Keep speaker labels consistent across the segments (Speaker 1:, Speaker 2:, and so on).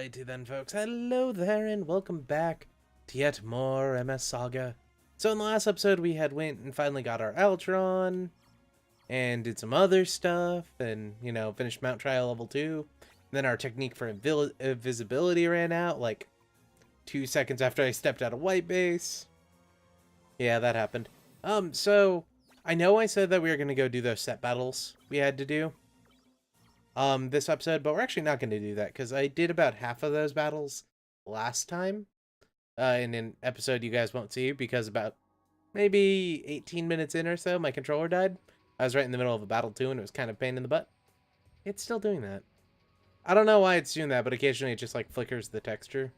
Speaker 1: Alrighty then, folks. Hello there, and welcome back to yet more MS Saga. So in the last episode, we had went and finally got our Eltron, and did some other stuff, and, finished Mount Trial level 2. And then our technique for invisibility ran out, like, 2 seconds after I stepped out of white base. Yeah, that happened. So, I know I said that we were going to go do those set battles we had to do. This episode, but we're actually not going to do that because I did about half of those battles last time in an episode you guys won't see because about maybe 18 minutes in or so my controller died. I was right in the middle of a battle too, and it was kind of a pain in the butt. It's still doing that. I don't know why it's doing that, but occasionally it just like flickers the texture.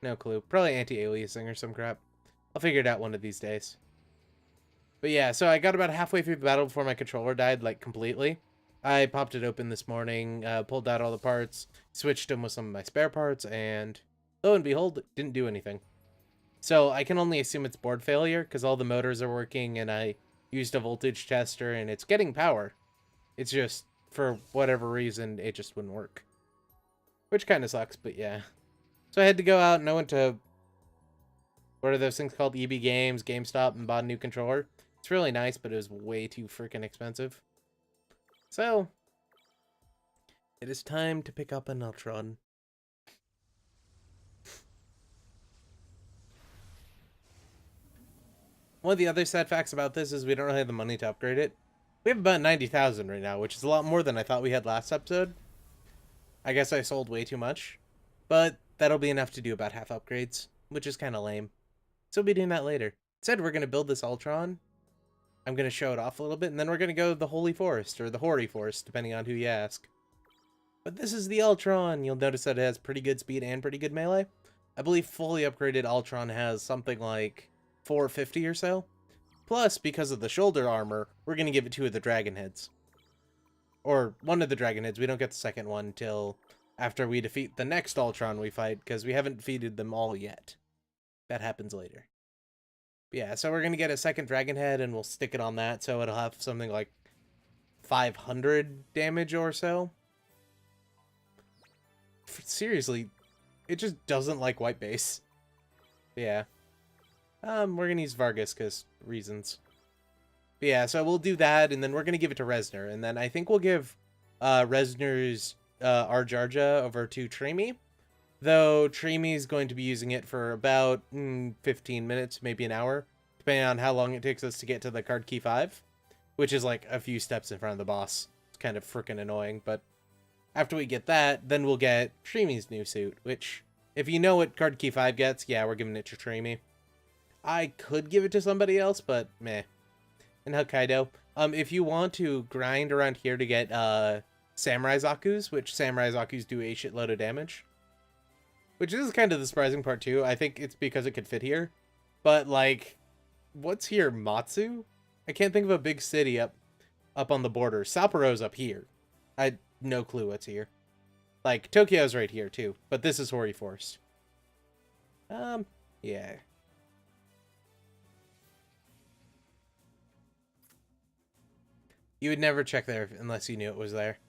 Speaker 1: No clue. Probably anti-aliasing or some crap. I'll figure it out one of these days. But yeah, so I got about halfway through the battle before my controller died, like, completely. I popped it open this morning, pulled out all the parts, switched them with some of my spare parts, and lo and behold, it didn't do anything. So I can only assume it's board failure, because all the motors are working, and I used a voltage tester, and it's getting power. It's just, for whatever reason, it just wouldn't work. Which kind of sucks, but yeah. So I had to go out, and I went to, what are those things called? EB Games, GameStop, and bought a new controller. It's really nice, but it was way too freaking expensive. So, it is time to pick up an Eltron. One of the other sad facts about this is we don't really have the money to upgrade it. We have about 90,000 right now, which is a lot more than I thought we had last episode. I guess I sold way too much. But that'll be enough to do about half upgrades, which is kind of lame. So we'll be doing that later. Instead, we're going to build this Eltron. I'm going to show it off a little bit, and then we're going to go to the Holy Forest, or the Hory Forest, depending on who you ask. But this is the Eltron. You'll notice that it has pretty good speed and pretty good melee. I believe fully upgraded Eltron has something like 450 or so. Plus, because of the shoulder armor, we're going to give it 2 of the dragon heads. Or 1 of the dragon heads. We don't get the second one until after we defeat the next Eltron we fight, because we haven't defeated them all yet. That happens later. Yeah, so we're going to get a second dragon head, and we'll stick it on that, so it'll have something like 500 damage or so. Seriously, it just doesn't like white base. Yeah. We're going to use Vargas, because reasons. But yeah, so we'll do that, and then we're going to give it to Resner, and then I think we'll give Resner's Arjarja over to Trimi. Though Trimi's going to be using it for about 15 minutes, maybe an hour, depending on how long it takes us to get to the card key 5, which is like a few steps in front of the boss. It's kind of freaking annoying, but after we get that, then we'll get Trimi's new suit, which, if you know what card key 5 gets, yeah, we're giving it to Trimi. I could give it to somebody else, but meh. And Hokkaido. If you want to grind around here to get Samurai Zaku's, which Samurai Zaku's do a shitload of damage, which is kind of the surprising part, too. I think it's because it could fit here. But, like, what's here? Matsu? I can't think of a big city up on the border. Sapporo's up here. I had no clue what's here. Like, Tokyo's right here, too. But this is Hory Forest. Yeah. You would never check there unless you knew it was there.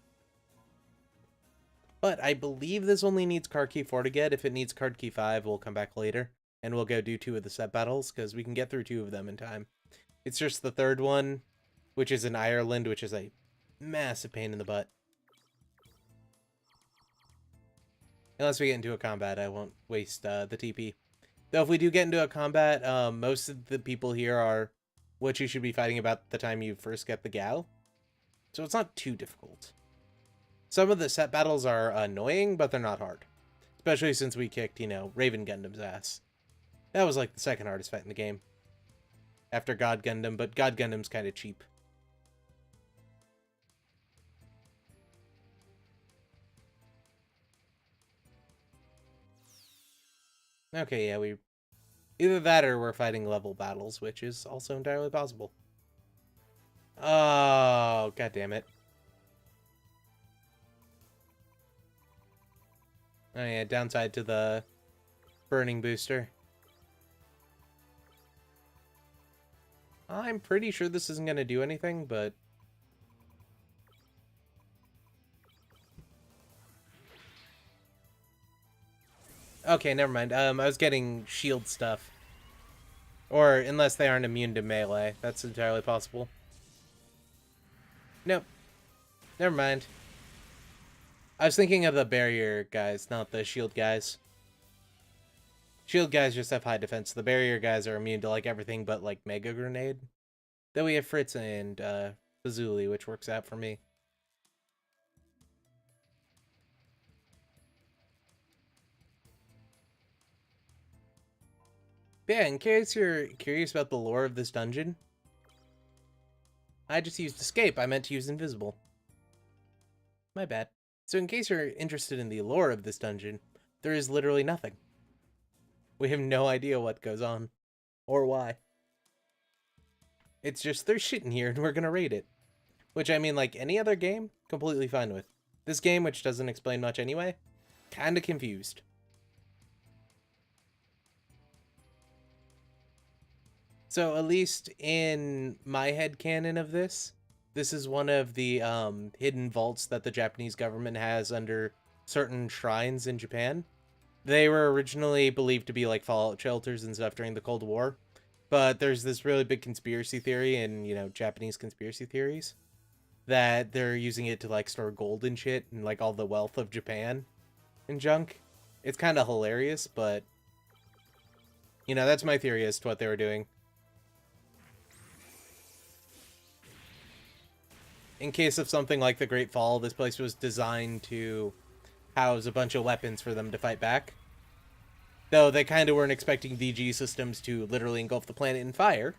Speaker 1: But I believe this only needs card key 4 to get. If it needs card key 5, we'll come back later. And we'll go do 2 of the set battles, because we can get through 2 of them in time. It's just the third one, which is in Ireland, which is a massive pain in the butt. Unless we get into a combat, I won't waste the TP. Though if we do get into a combat, most of the people here are what you should be fighting about the time you first get the Gao. So it's not too difficult. Some of the set battles are annoying, but they're not hard. Especially since we kicked, Raven Gundam's ass. That was like the second hardest fight in the game. After God Gundam, but God Gundam's kind of cheap. Okay, yeah, either that or we're fighting level battles, which is also entirely possible. Oh, god damn it. Oh yeah, downside to the burning booster. I'm pretty sure this isn't going to do anything, but Okay, never mind. I was getting shield stuff. Or unless they aren't immune to melee. That's entirely possible. Nope. Never mind. I was thinking of the barrier guys, not the shield guys. Shield guys just have high defense. The barrier guys are immune to like everything but like Mega Grenade. Then we have Fritz and Fazuli, which works out for me. But yeah, in case you're curious about the lore of this dungeon, I just used escape. I meant to use invisible. My bad. So in case you're interested in the lore of this dungeon, there is literally nothing. We have no idea what goes on, or why. It's just there's shit in here and we're gonna raid it. Which, I mean, like any other game, completely fine with. This game, which doesn't explain much anyway, kinda confused. So at least in my headcanon of this, this is one of the hidden vaults that the Japanese government has under certain shrines in Japan. They were originally believed to be like fallout shelters and stuff during the Cold War, but there's this really big conspiracy theory and, you know, Japanese conspiracy theories that they're using it to like store gold and shit and like all the wealth of Japan and junk. It's kind of hilarious, but you know, that's my theory as to what they were doing. In case of something like the Great Fall, this place was designed to house a bunch of weapons for them to fight back. Though they kind of weren't expecting VG systems to literally engulf the planet in fire.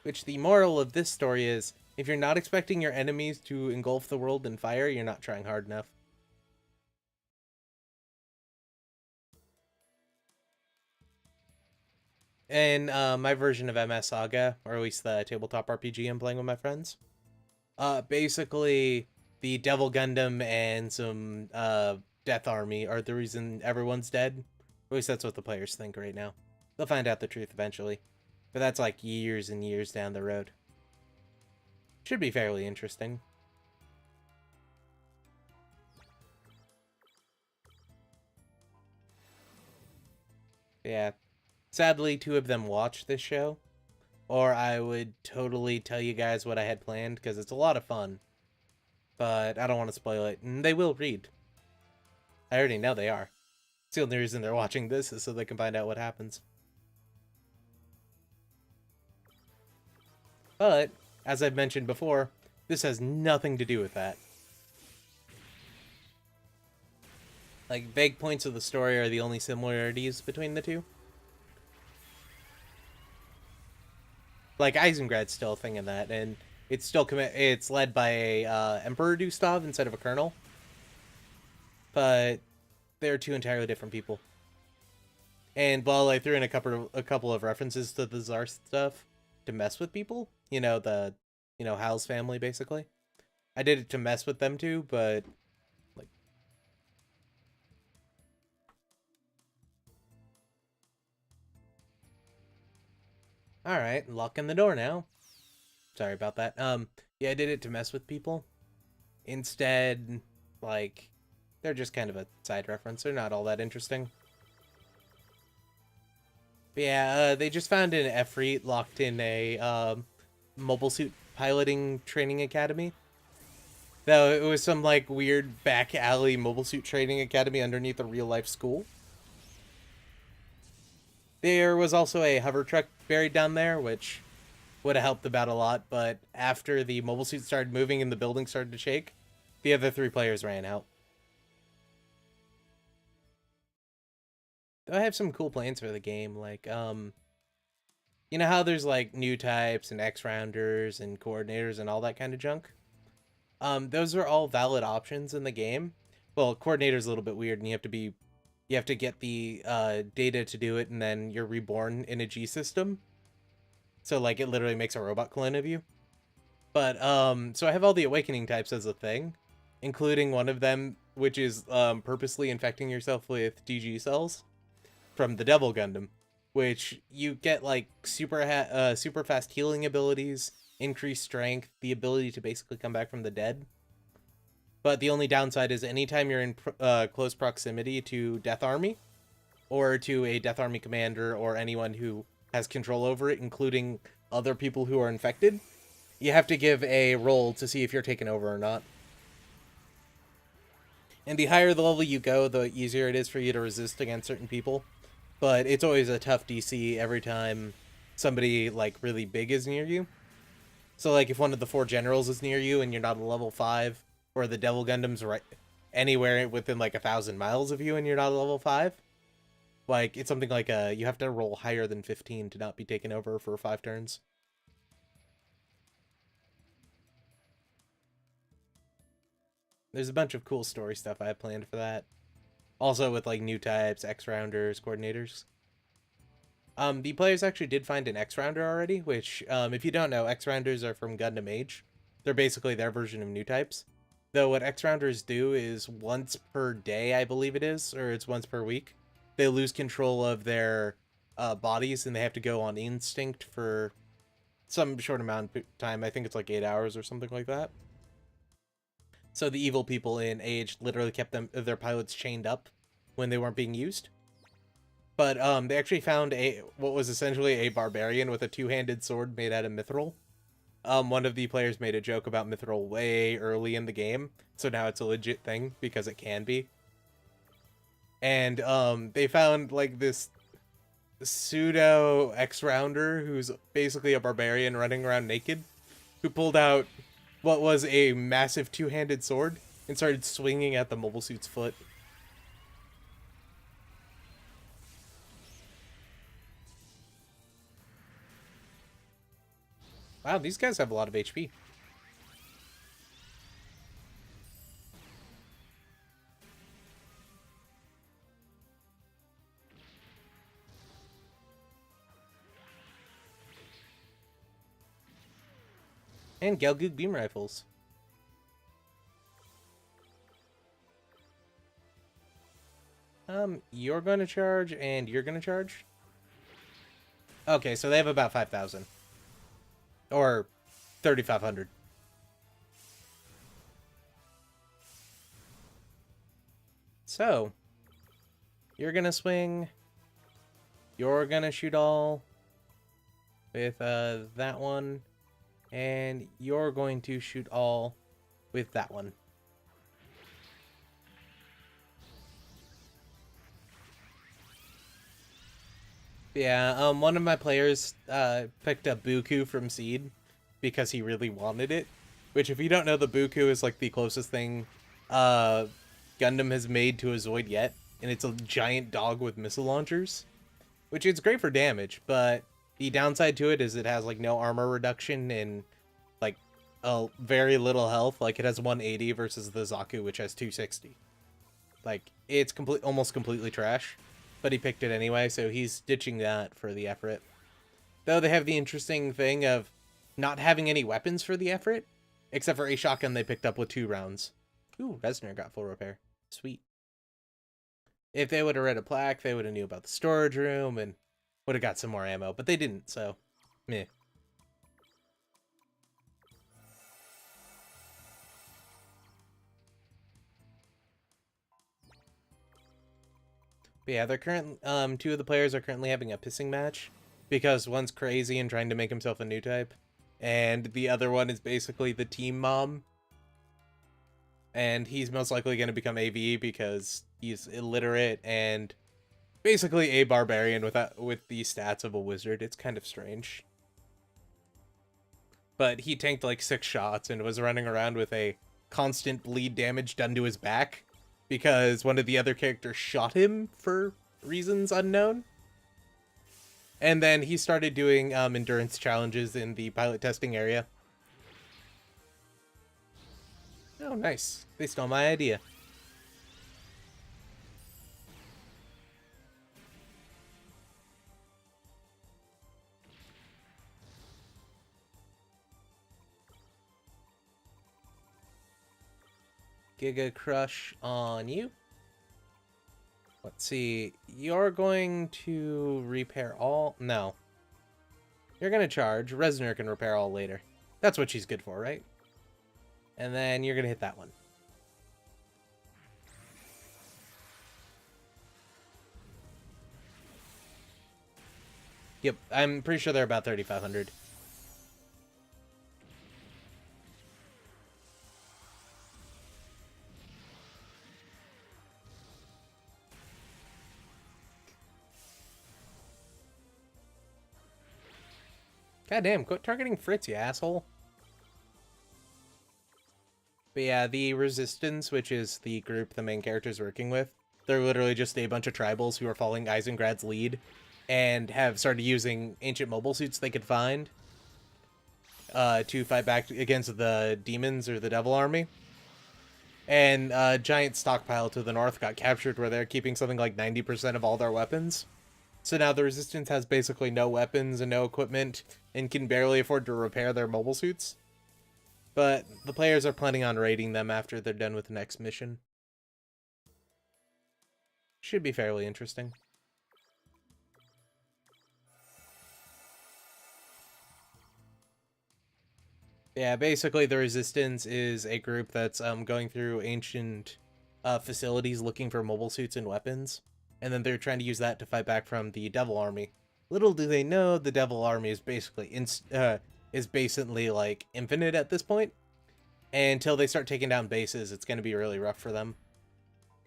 Speaker 1: Which the moral of this story is, if you're not expecting your enemies to engulf the world in fire, you're not trying hard enough. In my version of MS Saga, or at least the tabletop RPG I'm playing with my friends, basically the Devil Gundam and some Death Army are the reason everyone's dead. At least that's what the players think right now. They'll find out the truth eventually. But that's like years and years down the road. Should be fairly interesting. Yeah. Sadly, two of them watch this show. Or I would totally tell you guys what I had planned, because it's a lot of fun. But I don't want to spoil it, and they will read. I already know they are. It's the only reason they're watching this is so they can find out what happens. But, as I've mentioned before, this has nothing to do with that. Like, vague points of the story are the only similarities between the two. Like, Isengrad's still a thing in that, and it's still it's led by a Emperor Gustav instead of a colonel. But they're two entirely different people. And while I threw in a couple of references to the Tsar stuff to mess with people, Hal's family basically, I did it to mess with them too, but like, all right, locking the door now. Sorry about that. Yeah, I did it to mess with people. Instead, like, they're just kind of a side reference. They're not all that interesting. But yeah, they just found an Efreet locked in a mobile suit piloting training academy. Though it was some like weird back alley mobile suit training academy underneath a real life school. There was also a hover truck buried down there, which would have helped about a lot, but after the mobile suit started moving and the building started to shake, the other three players ran out. Though I have some cool plans for the game, like, you know how there's like new types and X-rounders and coordinators and all that kind of junk? Those are all valid options in the game. Well, coordinator's a little bit weird, and you have to get the data to do it, and then you're reborn in a G system. So like it literally makes a robot clone of you. But so I have all the awakening types as a thing, including one of them which is purposely infecting yourself with DG cells from the Devil Gundam, which you get like super fast healing abilities, increased strength, the ability to basically come back from the dead. But the only downside is anytime you're in close proximity to Death Army, or to a Death Army commander, or anyone who has control over it, including other people who are infected, you have to give a roll to see if you're taken over or not. And the higher the level you go, the easier it is for you to resist against certain people. But it's always a tough DC every time somebody, like, really big is near you. So, like, if one of the 4 generals is near you and you're not a level 5, or the Devil Gundam's right anywhere within, like, 1,000 miles of you and you're not a level 5, like, it's something like you have to roll higher than 15 to not be taken over for 5 turns. There's a bunch of cool story stuff I have planned for that. Also with, like, new types, X-Rounders, Coordinators. The players actually did find an X-Rounder already, which, if you don't know, X-Rounders are from Gundam Age. They're basically their version of new types. Though what X-Rounders do is once per day, I believe it is, or it's once per week, they lose control of their bodies and they have to go on instinct for some short amount of time. I think it's like 8 hours or something like that. So the evil people in Age literally kept their pilots chained up when they weren't being used. But they actually found what was essentially a barbarian with a 2-handed sword made out of mithril. One of the players made a joke about mithril way early in the game, so now it's a legit thing because it can be. And they found like this pseudo X-Rounder who's basically a barbarian running around naked, who pulled out what was a massive 2-handed sword and started swinging at the mobile suit's foot. Wow, these guys have a lot of HP. And Gelgoog beam rifles. You're going to charge, and you're going to charge? Okay, so they have about 5,000. Or 3,500. So, you're going to swing. You're going to shoot all with that one. And you're going to shoot all with that one. Yeah, one of my players picked up Buku from Seed because he really wanted it. Which, if you don't know, the Buku is like the closest thing Gundam has made to a Zoid yet. And it's a giant dog with missile launchers. Which is great for damage, but the downside to it is it has like no armor reduction and like very little health. Like it has 180 versus the Zaku, which has 260. Like it's almost completely trash. But he picked it anyway, so he's ditching that for the Efrit. Though they have the interesting thing of not having any weapons for the Efrit, except for a shotgun they picked up with 2 rounds. Ooh, Resner got full repair. Sweet. If they would have read a plaque, they would have knew about the storage room and would have got some more ammo, but they didn't, so meh. But yeah, they're 2 of the players are currently having a pissing match because one's crazy and trying to make himself a new type, and the other one is basically the team mom. And he's most likely going to become AV because he's illiterate and basically a barbarian with the stats of a wizard. It's kind of strange. But he tanked like 6 shots and was running around with a constant bleed damage done to his back because one of the other characters shot him for reasons unknown. And then he started doing endurance challenges in the pilot testing area. Oh, nice. They stole my idea. Giga Crush on you. Let's see. You're going to repair all... No. You're going to charge. Resner can repair all later. That's what she's good for, right? And then you're going to hit that one. Yep, I'm pretty sure they're about 3,500. Goddamn, quit targeting Fritz, you asshole. But yeah, the Resistance, which is the group the main character's working with, they're literally just a bunch of tribals who are following Isengrad's lead and have started using ancient mobile suits they could find to fight back against the demons or the devil army. And a giant stockpile to the north got captured where they're keeping something like 90% of all their weapons. So now the Resistance has basically no weapons and no equipment and can barely afford to repair their mobile suits. But the players are planning on raiding them after they're done with the next mission. Should be fairly interesting. Yeah, basically the Resistance is a group that's going through ancient facilities looking for mobile suits and weapons. And then they're trying to use that to fight back from the Devil Army. Little do they know, the Devil Army is basically like infinite at this point. And until they start taking down bases, it's going to be really rough for them.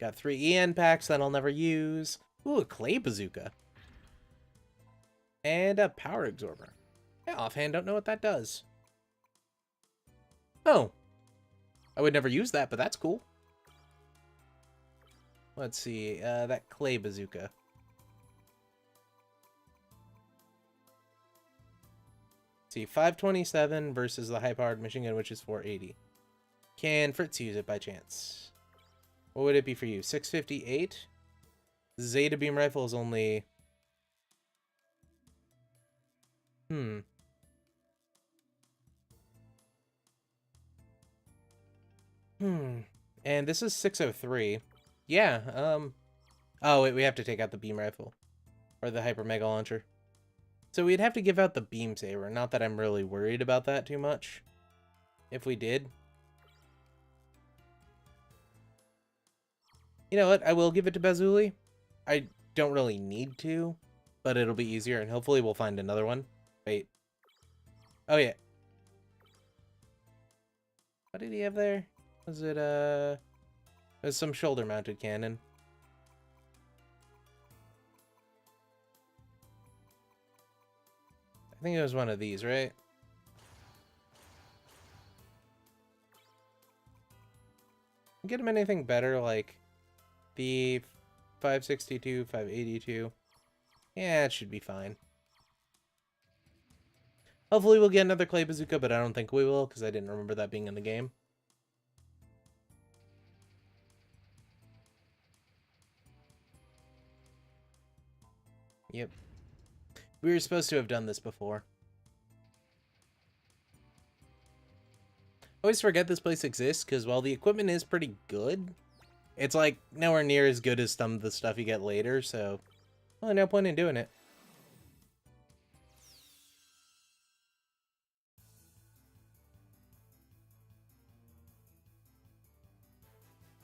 Speaker 1: Got 3 EN packs that I'll never use. Ooh, a clay bazooka. And a power absorber. I offhand don't know what that does. Oh. I would never use that, but that's cool. Let's see, that clay bazooka. Let's see, 527 versus the high-powered machine gun, which is 480. Can Fritz use it by chance? What would it be for you? 658? Zeta beam rifle is only... And this is 603. Yeah, Oh, wait, we have to take out the beam rifle. Or the hyper mega launcher. So we'd have to give out the beam saber. Not that I'm really worried about that too much. If we did. You know what? I will give it to Bazuli. I don't really need to, but it'll be easier, and hopefully we'll find another one. Wait. Oh, yeah. What did he have there? Was it, there's some shoulder-mounted cannon. I think it was one of these, right? Get him anything better, like the 562, 582. Yeah, it should be fine. Hopefully we'll get another clay bazooka, but I don't think we will, because I didn't remember that being in the game. Yep. We were supposed to have done this before. I always forget this place exists, because while the equipment is pretty good, it's like nowhere near as good as some of the stuff you get later, so well, no point in doing it.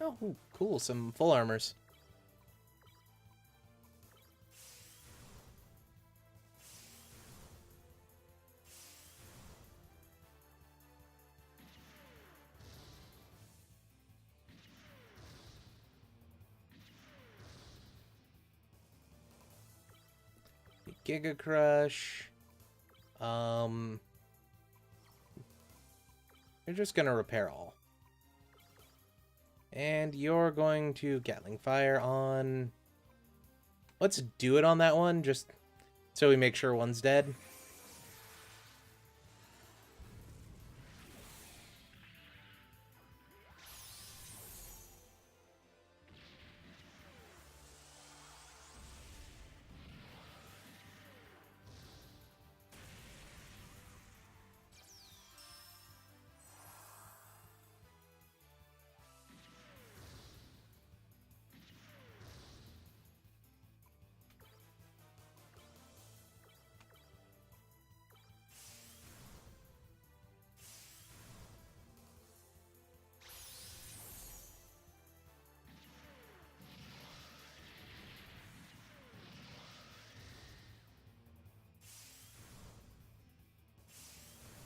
Speaker 1: Oh, cool, some full armors. Giga Crush. You're just gonna repair all. And you're going to Gatling Fire on... Let's do it on that one, just so we make sure one's dead.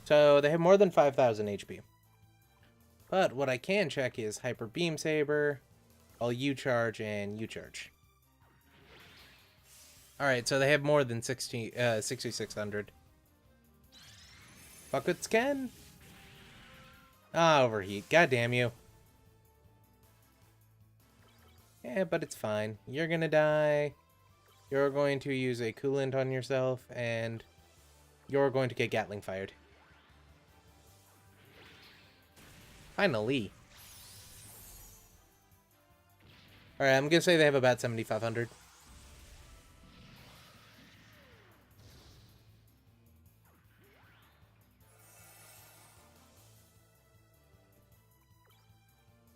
Speaker 1: So they have more than 5,000 HP. But what I can check is Hyper Beam Saber, while you charge and you charge. Alright, so they have more than 6,600. Buckets can? Ah, overheat. God damn you. Yeah, but it's fine. You're gonna die. You're going to use a coolant on yourself, and you're going to get Gatling fired. Finally. Alright, I'm gonna say they have about 7,500.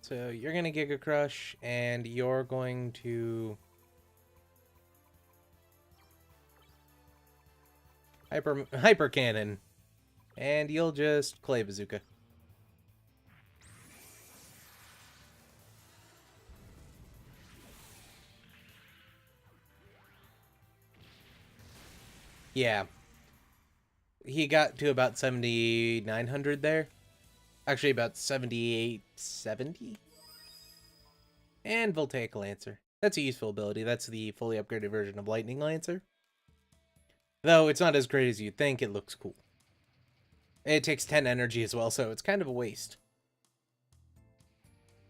Speaker 1: So you're gonna Giga Crush, and you're going to Hyper Cannon, and you'll just Clay Bazooka. Yeah, he got to about 7,900 there. Actually, about 7,870. And Voltaic Lancer. That's a useful ability. That's the fully upgraded version of Lightning Lancer. Though it's not as great as you'd think, it looks cool. It takes 10 energy as well, so it's kind of a waste.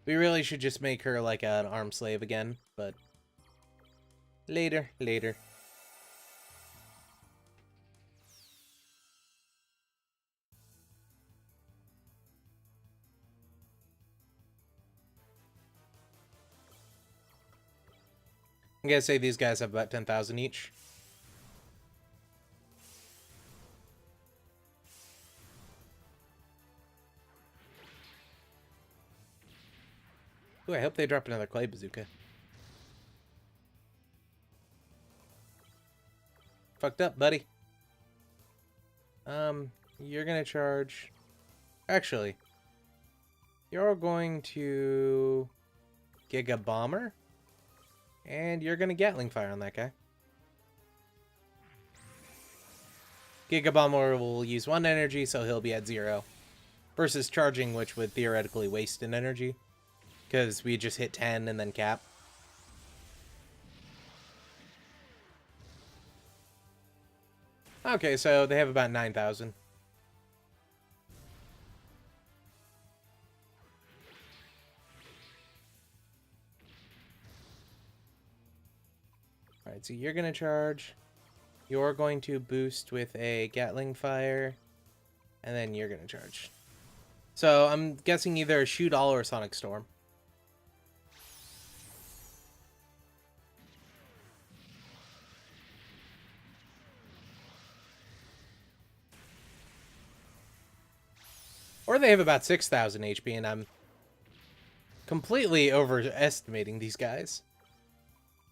Speaker 1: We really should just make her like an arm slave again, but later. I'm gonna say these guys have about 10,000 each. Ooh, I hope they drop another Clay Bazooka. Fucked up, buddy. You're gonna charge... Actually, you're going to Giga Bomber, and you're gonna Gatling Fire on that guy. Giga Bomber will use 1 energy, so he'll be at 0. Versus charging, which would theoretically waste an energy. Because we just hit 10 and then cap. Okay, so they have about 9,000. Alright, so you're going to charge. You're going to boost with a Gatling Fire. And then you're going to charge. So I'm guessing either a Shoot All or a Sonic Storm. Or they have about 6,000 HP, and I'm completely overestimating these guys.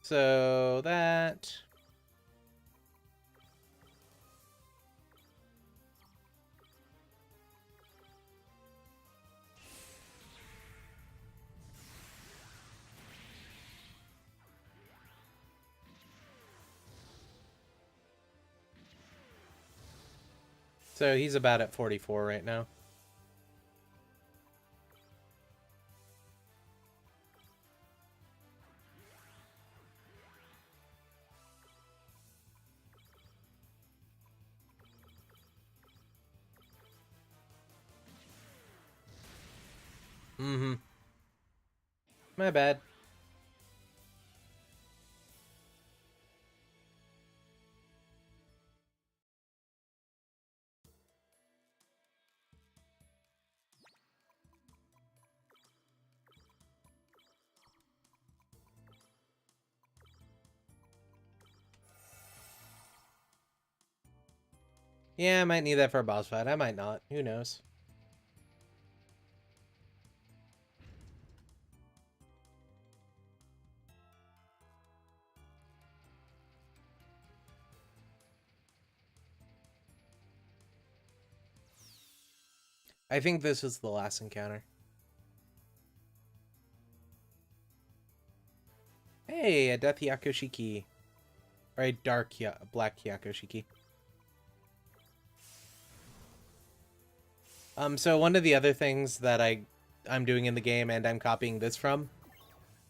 Speaker 1: So that... So he's about at 44 right now. Mm-hmm. My bad. Yeah, I might need that for a boss fight. I might not. Who knows? I think this is the last encounter. Hey, a Death Yakushiki. Or a Black Yakushiki. So one of the other things that I'm doing in the game, and I'm copying this from,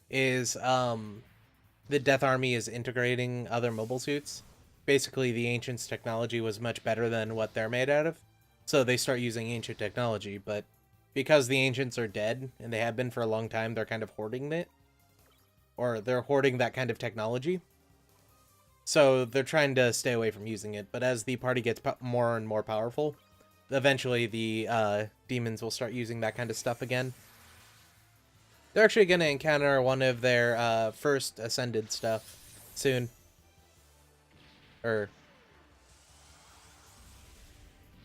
Speaker 1: is the Death Army is integrating other mobile suits. Basically, the Ancients' technology was much better than what they're made out of, so they start using Ancient technology, but because the Ancients are dead, and they have been for a long time, they're kind of hoarding it. Or they're hoarding that kind of technology. So they're trying to stay away from using it, but as the party gets more and more powerful, eventually the demons will start using that kind of stuff again. They're actually going to encounter one of their first ascended stuff soon. Or,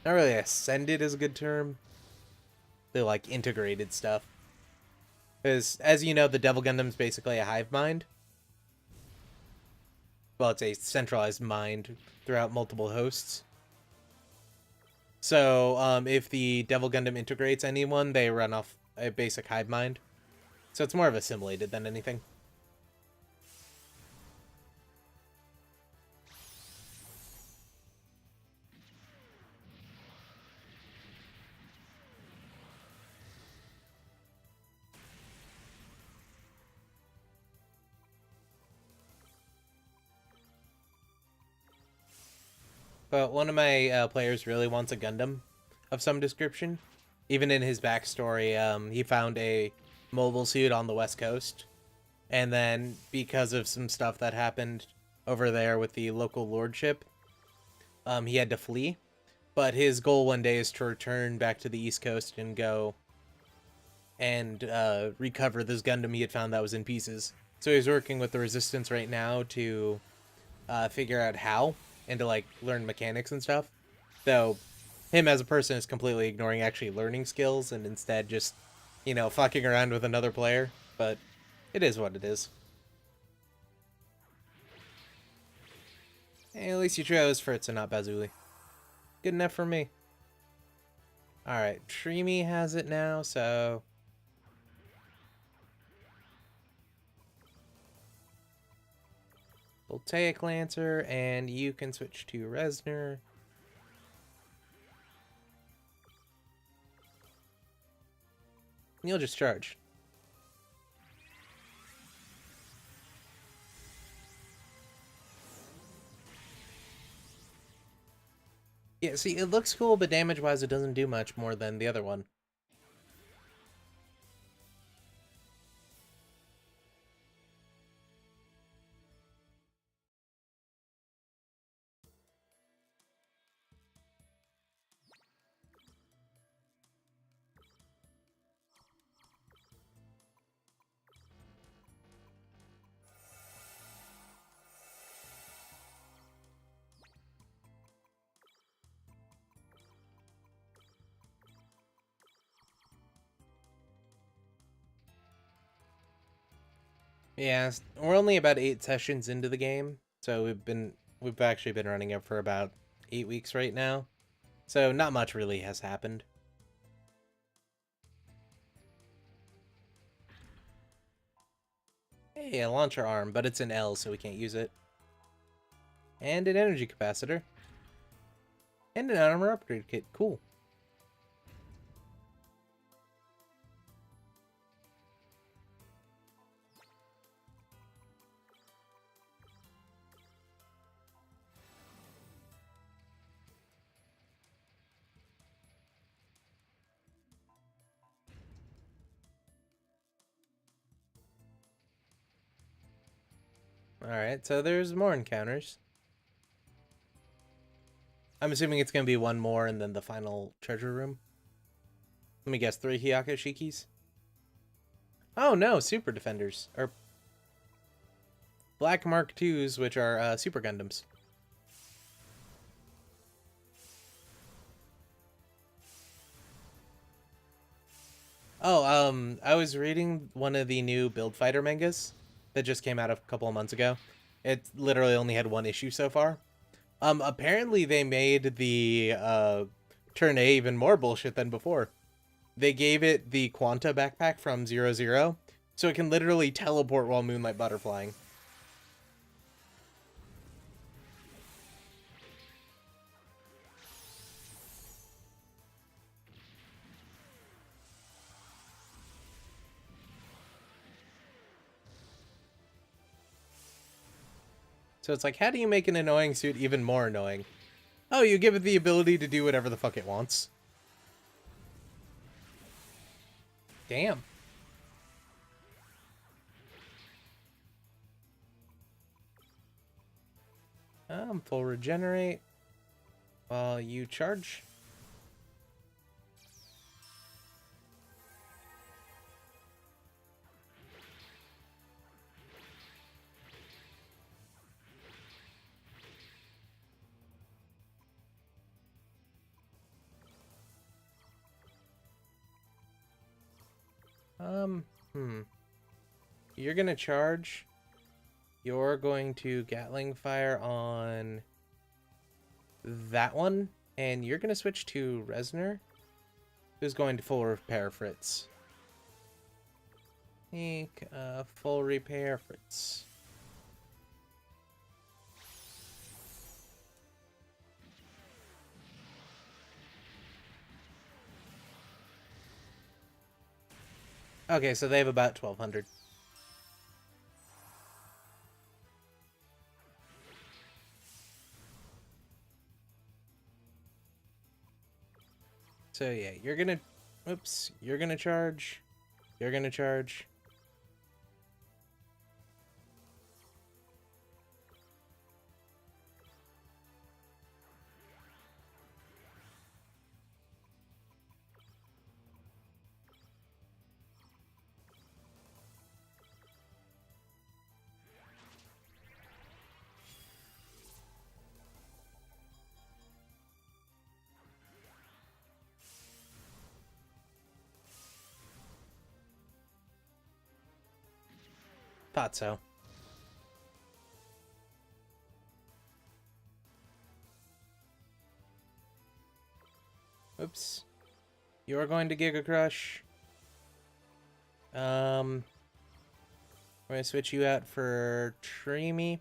Speaker 1: not really ascended is a good term. They're like integrated stuff. Because, as you know, the Devil Gundam's basically a hive mind. Well, it's a centralized mind throughout multiple hosts. So, if the Devil Gundam integrates anyone, they run off a basic hive mind. So it's more of assimilated than anything. But one of my players really wants a Gundam of some description. Even in his backstory, he found a mobile suit on the West Coast. And then, because of some stuff that happened over there with the local lordship, he had to flee. But his goal one day is to return back to the East Coast and go and recover this Gundam he had found that was in pieces. So he's working with the Resistance right now to figure out how and to like learn mechanics and stuff. Though him as a person is completely ignoring actually learning skills and instead just, you know, fucking around with another player. But it is what it is. Hey, at least you chose Fritz and not Bazuli. Good enough for me. Alright, Trimi has it now, so... Voltaic Lancer, and you can switch to Resner. You'll just charge. Yeah, see, it looks cool, but damage-wise it doesn't do much more than the other one. Yeah, we're only about 8 sessions into the game, so we've actually been running it for about 8 weeks right now. So not much really has happened. Hey, a launcher arm, but it's an L, so we can't use it. And an energy capacitor. And an armor upgrade kit. Cool. Alright, so there's more encounters. I'm assuming it's going to be one more and then the final treasure room. Let me guess, 3 Hyakushikis? Oh no, Super Defenders. Or Black Mark IIs, which are Super Gundams. Oh, I was reading one of the new Build Fighter mangas that just came out a couple of months ago. It literally only had 1 issue so far. Apparently they made the Turn A even more bullshit than before. They gave it the Quanta backpack from 00, so it can literally teleport while Moonlight Butterflying. So it's like, how do you make an annoying suit even more annoying? Oh, you give it the ability to do whatever the fuck it wants. Damn. Full regenerate while you charge. You're gonna charge. You're going to Gatling fire on that one, and you're gonna switch to Resner, who's going to full repair Fritz. Full repair Fritz. Okay, so they have about 1,200. So yeah, you're gonna... Oops. You're gonna charge. You're gonna charge. Thought so. Oops. You're going to Giga Crush. We're gonna switch you out for Treemy,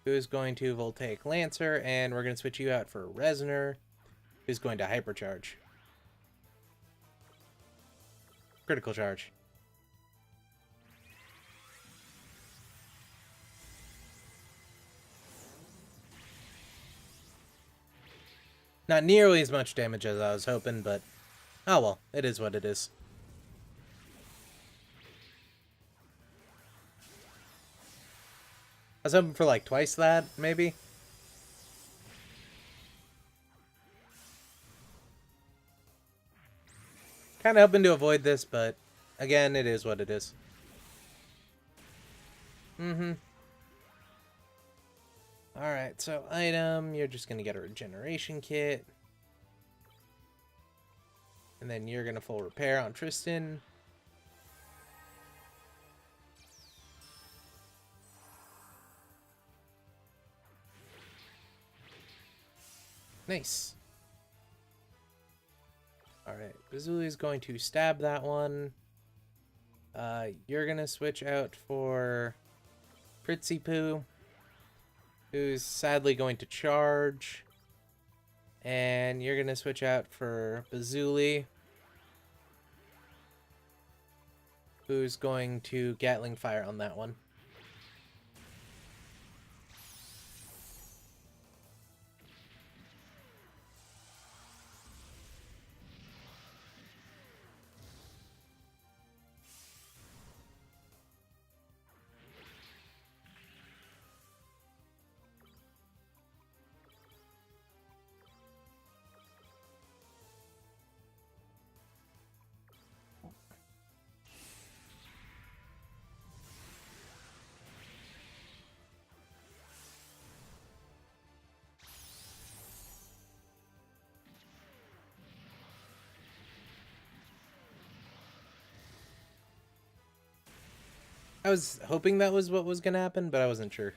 Speaker 1: who's going to Voltaic Lancer, and we're gonna switch you out for Resner, who's going to Hypercharge. Critical charge. Not nearly as much damage as I was hoping, but oh well, it is what it is. I was hoping for like twice that, maybe. Kind of hoping to avoid this, but again, it is what it is. Alright, so item, you're just gonna get a regeneration kit. And then you're gonna full repair on Tristan. Nice. Alright, Bazuli's going to stab that one. You're gonna switch out for Fritzy Poo, who's sadly going to charge. And you're gonna switch out for Bazuli, who's going to Gatling fire on that one. I was hoping that was what was gonna happen, but I wasn't sure.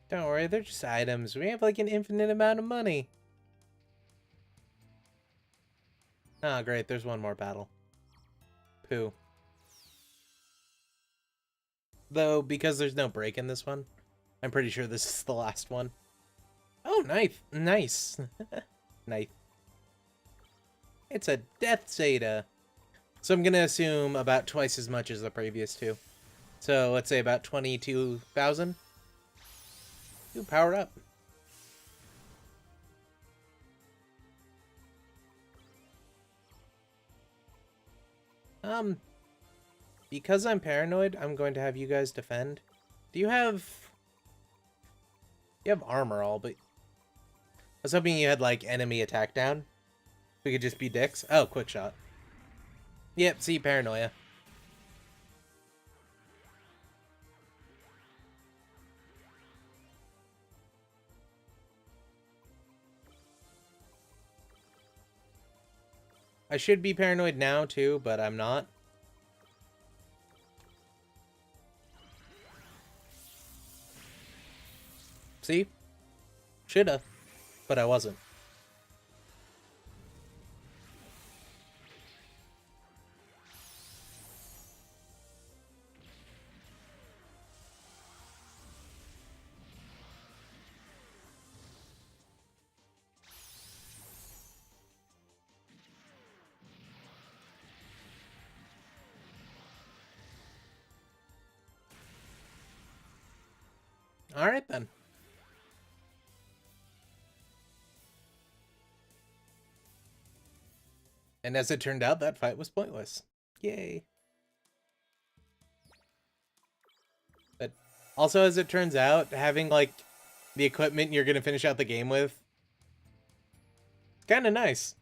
Speaker 1: Don't worry, they're just items. We have like an infinite amount of money. Ah, great. There's one more battle. Poo. Though, because there's no break in this one, I'm pretty sure this is the last one. Oh, knife. Nice. Knife. It's a Death Zeta. So I'm going to assume about twice as much as the previous two. So let's say about 22,000. Ooh, power up. Because I'm paranoid, I'm going to have you guys defend. Do you have... You have armor all, but... I was hoping you had, like, enemy attack down. We could just be dicks. Oh, quick shot. Yep, see, paranoia. I should be paranoid now, too, but I'm not. See? Shoulda. But I wasn't. Alright, then. And as it turned out, that fight was pointless. Yay. But also, as it turns out, having, like, the equipment you're gonna finish out the game with, kinda nice.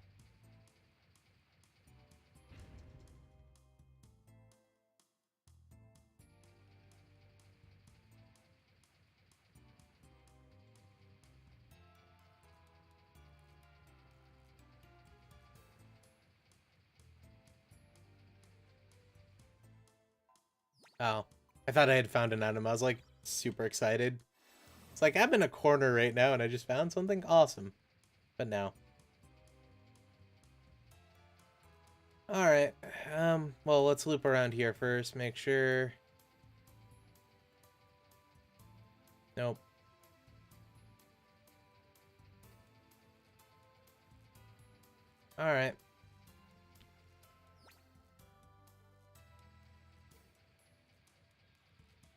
Speaker 1: Oh. I thought I had found an item. I was, like, super excited. It's like, I'm in a corner right now, and I just found something awesome. But no. Alright. Well, let's loop around here first. Make sure... Nope. Alright.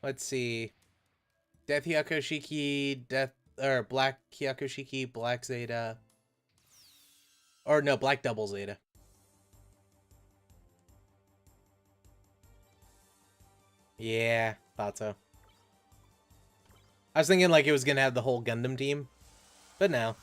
Speaker 1: Let's see. Death Hyakushiki, Black Hyakushiki, Black Zeta. Or no, Black Double Zeta. Yeah, thought so. I was thinking like it was gonna have the whole Gundam team, but no.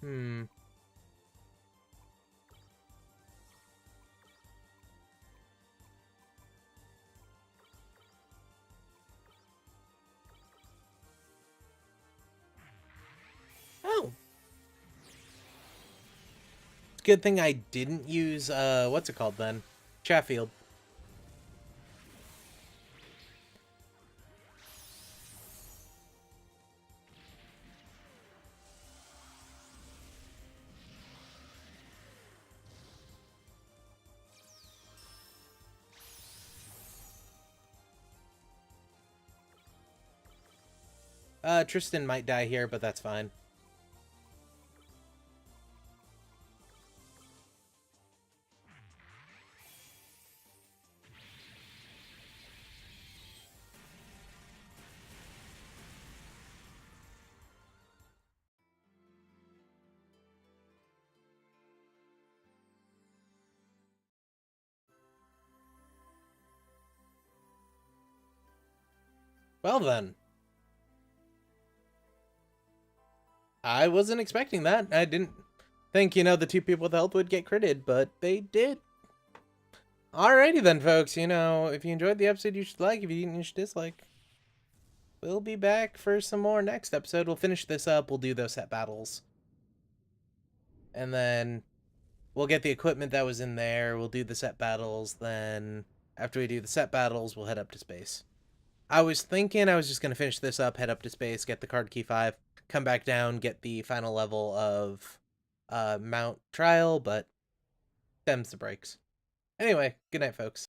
Speaker 1: Hmm. Oh. Good thing I didn't use, what's it called then? Chatfield. Tristan might die here, but that's fine. Well then. I wasn't expecting that. I didn't think, you know, the two people with health would get critted, but they did. Alrighty then, folks. You know, if you enjoyed the episode, you should like. If you didn't, you should dislike. we'll be back for some more next episode. We'll finish this up. We'll do those set battles. And then we'll get the equipment that was in there. We'll do the set battles. Then after we do the set battles, we'll head up to space. I was thinking I was just going to finish this up, head up to space, get the card key 5, come back down, get the final level of Mount Trial, but them's the breaks. Anyway, good night, folks.